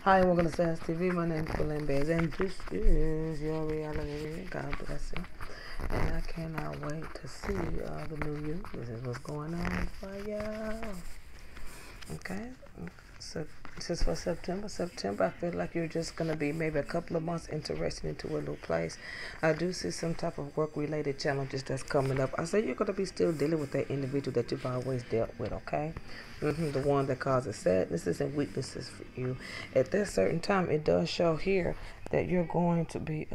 Hi, and welcome to SAS TV. My name is Belen Bays, and this is your reality. God bless you. And I cannot wait to see the new you. This is what's going on for y'all. Okay? So this is for September. September, I feel like you're just going to be maybe a couple of months interested into a new place. I do see some type of work-related challenges that's coming up. I say you're going to be still dealing with that individual that you've always dealt with, okay? The one that causes sadnesses and weaknesses for you. At that certain time, it does show here that you're going to be...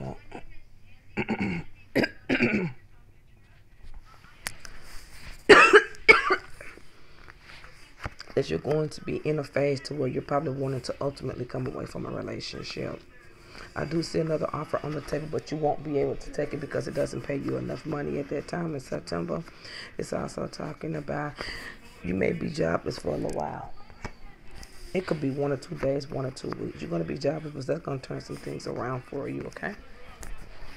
that you're going to be in a phase to where you're probably wanting to ultimately come away from a relationship. I do see another offer on the table, but you won't be able to take it because it doesn't pay you enough money at that time in September. It's also talking about you may be jobless for a little while. It could be 1 or 2 days, 1 or 2 weeks. You're going to be jobless, but that's going to turn some things around for you, okay?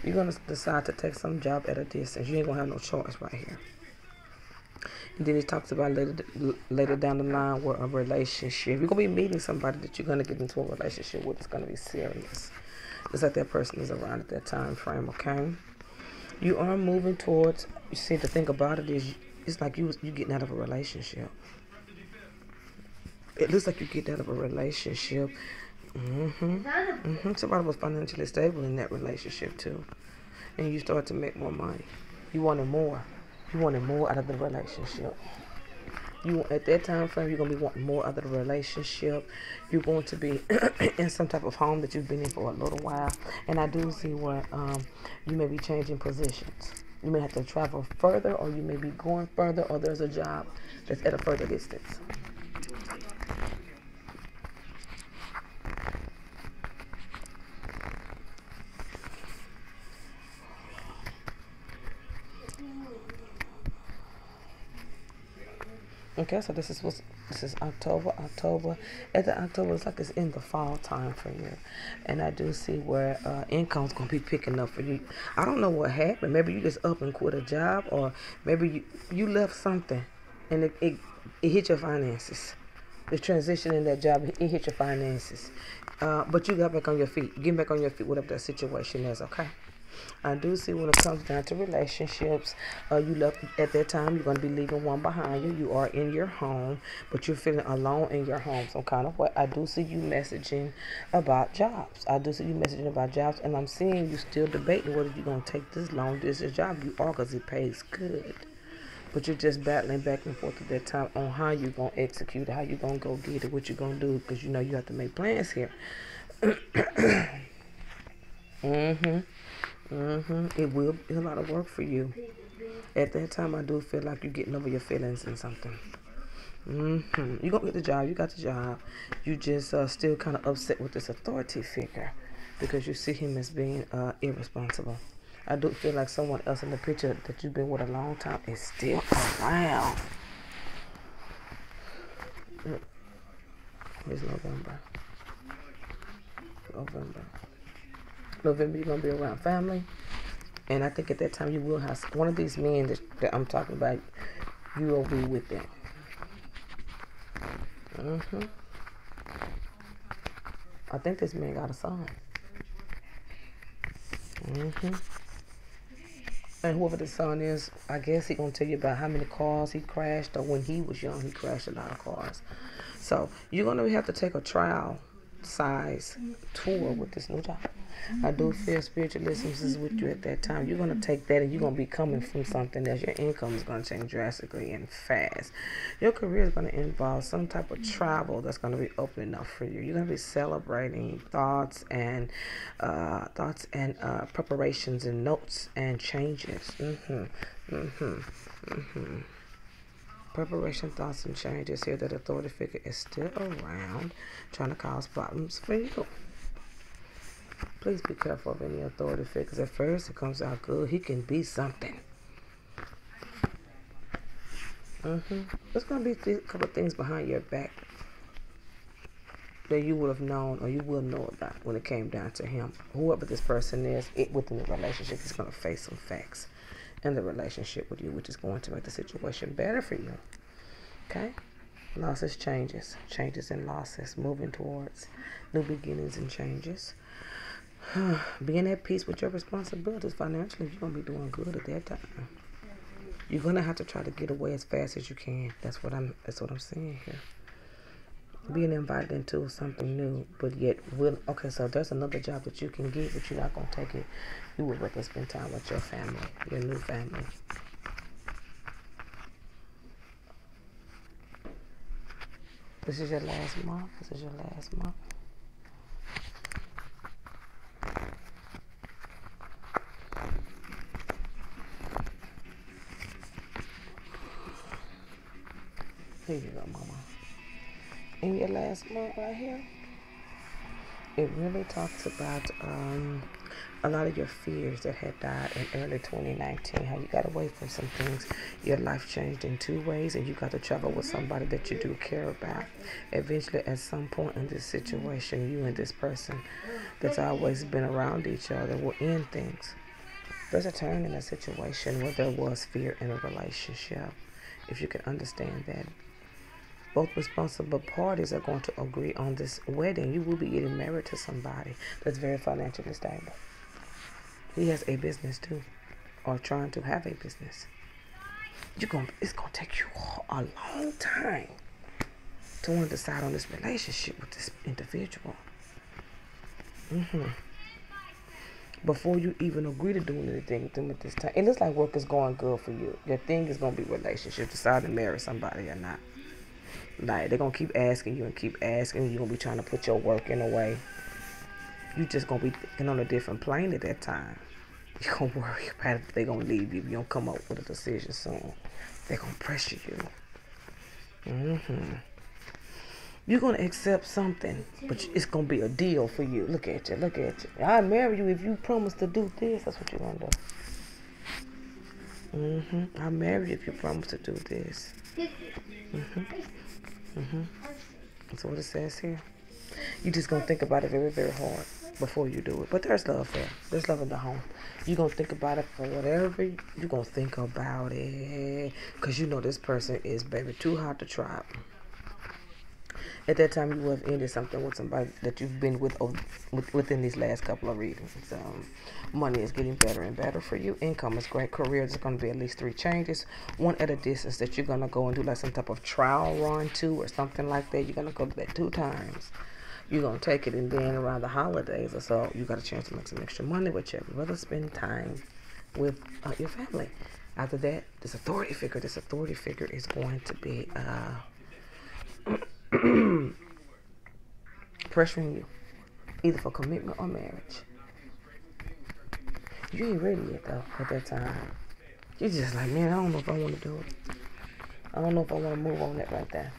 You're going to decide to take some job at a distance. You ain't going to have no choice right here. And then he talks about later down the line where a relationship. You're going to be meeting somebody that you're going to get into a relationship with. It's going to be serious. It's like that person is around at that time frame, okay? You are moving towards, you see, the thing about it is, it's like you getting out of a relationship. It looks like you get out of a relationship. Somebody was financially stable in that relationship too. And you start to make more money. You wanted more. You wanted more out of the relationship. You at that time frame, you're gonna be wanting more out of the relationship. You're going to be in some type of home that you've been in for a little while. And I do see where you may be changing positions. You may have to travel further, or you may be going further, or there's a job that's at a further distance. Okay, so this is October. At the October, it's like it's in the fall time for you, and I do see where income's gonna be picking up for you. I don't know what happened. Maybe you just up and quit a job, or maybe you left something, and it hit your finances. The transition in that job, it hit your finances, but you got back on your feet. Get back on your feet, whatever that situation is. Okay. I do see when it comes down to relationships, you left at that time, you're going to be leaving one behind you. You are in your home, but you're feeling alone in your home some kind of way. I do see you messaging about jobs. And I'm seeing you still debating whether you're going to take this long distance job. You are, because it pays good. But you're just battling back and forth at that time on how you're going to execute it, how you're going to go get it, what you're going to do, because you know you have to make plans here. It will be a lot of work for you. At that time, I do feel like you're getting over your feelings and something. You're going to get the job. You got the job. You just still kind of upset with this authority figure because you see him as being irresponsible. I do feel like someone else in the picture that you've been with a long time is still around. It's November. November, you're going to be around family. And I think at that time you will have one of these men that I'm talking about. You will be with them. I think this man got a son. And whoever the son is, I guess he's going to tell you about how many cars he crashed, or when he was young, he crashed a lot of cars. So you're going to have to take a trial size tour with this new job. I do feel spiritualism is with you at that time. You're going to take that and you're going to be coming from something else. Your income is going to change drastically and fast. Your career is going to involve some type of travel that's going to be opening up for you. You're going to be celebrating thoughts and preparations and notes and changes. Preparation, thoughts, and changes here. That authority figure is still around, trying to cause problems for you. Please be careful of any authority figures. At first, it comes out good. He can be something. There's going to be a couple of things behind your back that you would have known, or you will know about when it came down to him. Whoever this person is, within the relationship, he's going to face some facts in the relationship with you, which is going to make the situation better for you. Okay? Losses, changes. Changes and losses. Moving towards new beginnings and changes. Being at peace with your responsibilities financially, you're going to be doing good at that time. You're going to have to try to get away as fast as you can. That's what I'm saying here. Being invited into something new, but yet okay, so there's another job that you can get, but you're not going to take it. You would rather spend time with your family, your new family. This is your last month. This is your last month. Here you go, mama. In your last month right here, it really talks about a lot of your fears that had died in early 2019, how you got away from some things. Your life changed in two ways, and you got to travel with somebody that you do care about. Eventually, at some point in this situation, you and this person that's always been around each other will end things. There's a turn in a situation where there was fear in a relationship. If you can understand that. Both responsible parties are going to agree on this wedding. You will be getting married to somebody that's very financially stable. He has a business too, or trying to have a business. It's going to take you a long time to want to decide on this relationship with this individual. Before you even agree to doing anything with them at this time. It looks like work is going good for you. Your thing is going to be relationship. Decide to marry somebody or not. Like, they're going to keep asking you and keep asking. You're going to be trying to put your work in a way. You just going to be thinking on a different plane at that time. You're going to worry about if they're going to leave you if you don't come up with a decision soon. They're going to pressure you. You're going to accept something, but it's going to be a deal for you. Look at you. Look at you. I'll marry you if you promise to do this. That's what you're going to do. I'll marry you if you promise to do this. That's what it says here. You just going to think about it very, very hard before you do it. But there's love there. There's love in the home. You're going to think about it for whatever. You're going to think about it. Because you know this person is, baby, too hot to try. At that time, you would have ended something with somebody that you've been with within these last couple of readings. Money is getting better and better for you. Income is great. Career is going to be at least 3 changes. One at a distance that you're going to go and do like some type of trial run to or something like that. You're going to go to that 2 times. You're going to take it, and then around the holidays or so, you got a chance to make some extra money with you. Rather spend time with your family. After that, this authority figure is going to be pressuring you, either for commitment or marriage. You ain't ready yet, though, at that time. You're just like, man, I don't know if I want to do it. I don't know if I want to move on that right there.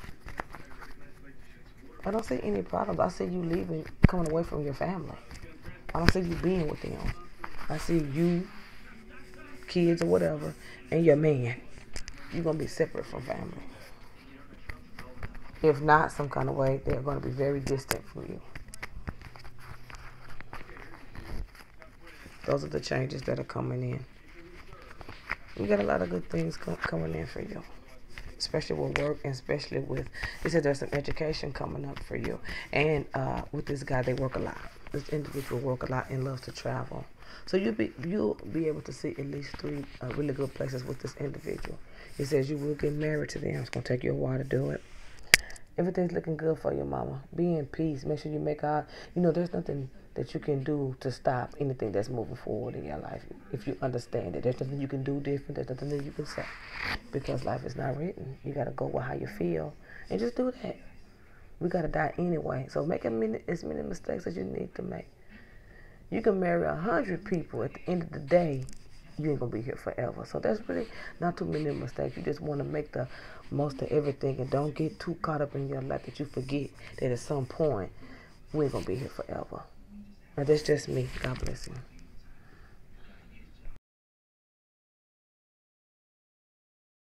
I don't see any problems. I see you leaving, coming away from your family. I don't see you being with them. I see you, kids or whatever, and your man. You're going to be separate from family. If not, some kind of way, they're going to be very distant from you. Those are the changes that are coming in. You got a lot of good things coming in for you. Especially with work, and especially with, it said there's some education coming up for you. And with this guy, they work a lot. This individual work a lot and loves to travel. So you'll be able to see at least 3 really good places with this individual. It says you will get married to them. It's going to take you a while to do it. Everything's looking good for you, mama. Be in peace. Make sure you make out. There's nothing that you can do to stop anything that's moving forward in your life. If you understand it, there's nothing you can do different. There's nothing that you can say. Because life is not written. You got to go with how you feel. And just do that. We got to die anyway. So make as many mistakes as you need to make. You can marry 100 people. At the end of the day, you ain't going to be here forever. So that's really not too many mistakes. You just want to make the most of everything and don't get too caught up in your life that you forget that at some point we ain't going to be here forever. Now, that's just me. God bless you.